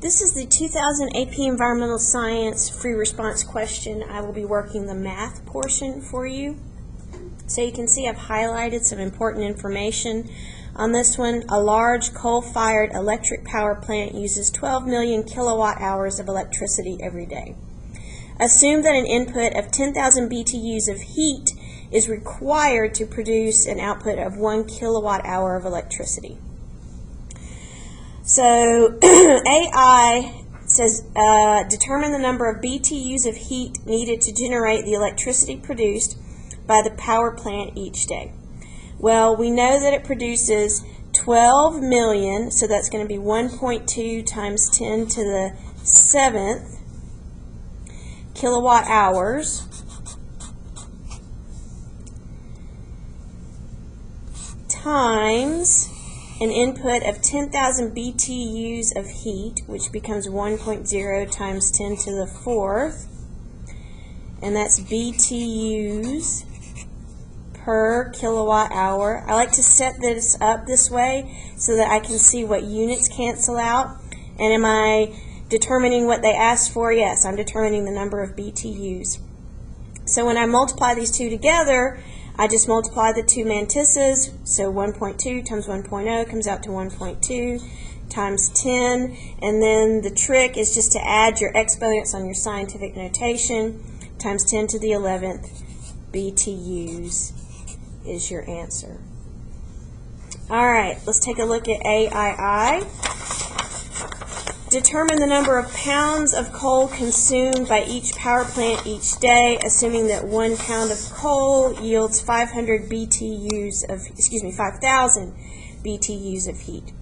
This is the 2000 AP Environmental Science free response question. I will be working the math portion for you. So you can see I've highlighted some important information on this one. A large coal-fired electric power plant uses 12 million kilowatt hours of electricity every day. Assume that an input of 10,000 BTUs of heat is required to produce an output of 1 kilowatt hour of electricity. So AI says determine the number of BTUs of heat needed to generate the electricity produced by the power plant each day. Well, we know that it produces 12 million, so that's going to be 1.2 times 10 to the 7th kilowatt hours times an input of 10,000 BTUs of heat, which becomes 1.0 times 10 to the 4th, and that's BTUs per kilowatt hour. I like to set this up this way so that I can see what units cancel out. And am I determining what they asked for? Yes, I'm determining the number of BTUs. So when I multiply these two together, I just multiply the two mantisses, so 1.2 times 1.0 comes out to 1.2 times 10, and then the trick is just to add your exponents on your scientific notation, times 10 to the 11th BTUs is your answer. Alright, let's take a look at AII. Determine the number of pounds of coal consumed by each power plant each day, assuming that 1 pound of coal yields 500 BTUs of, 5,000 BTUs of heat.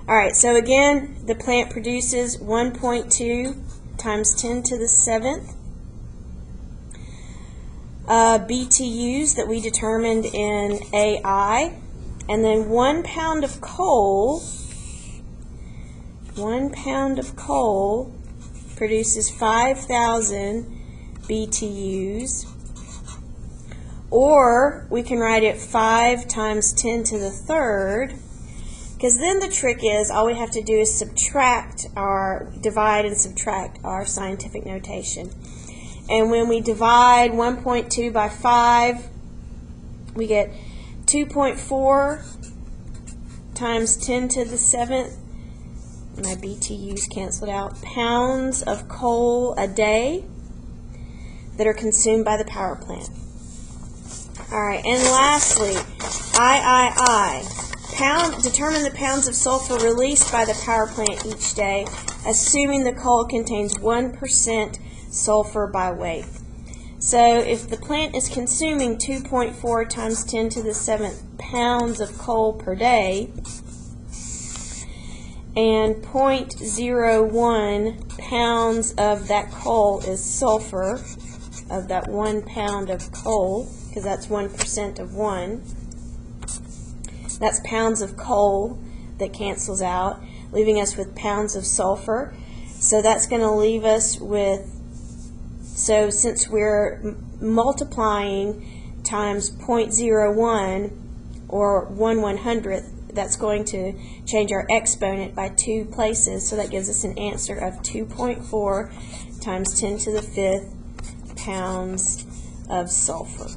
Alright, so again, the plant produces 1.2 times 10 to the 7th BTUs that we determined in AI, and then 1 pound of coal. 1 pound of coal produces 5,000 BTUs, or we can write it 5 times 10 to the 3rd, because then the trick is all we have to do is divide and subtract our scientific notation. And when we divide 1.2 by 5, we get 2.4 times 10 to the 7th. My BTUs canceled out, pounds of coal a day that are consumed by the power plant. Alright, and lastly, III. Determine the pounds of sulfur released by the power plant each day, assuming the coal contains 1% sulfur by weight. So if the plant is consuming 2.4 times 10 to the 7th pounds of coal per day, and 0.01 pounds of that coal is sulfur, of that 1 pound of coal, because that's 1% of 1. That's pounds of coal that cancels out, leaving us with pounds of sulfur. So that's going to leave us with, so since we're multiplying times 0.01 or 1/100th, that's going to change our exponent by 2 places, so that gives us an answer of 2.4 times 10 to the 5th pounds of sulfur.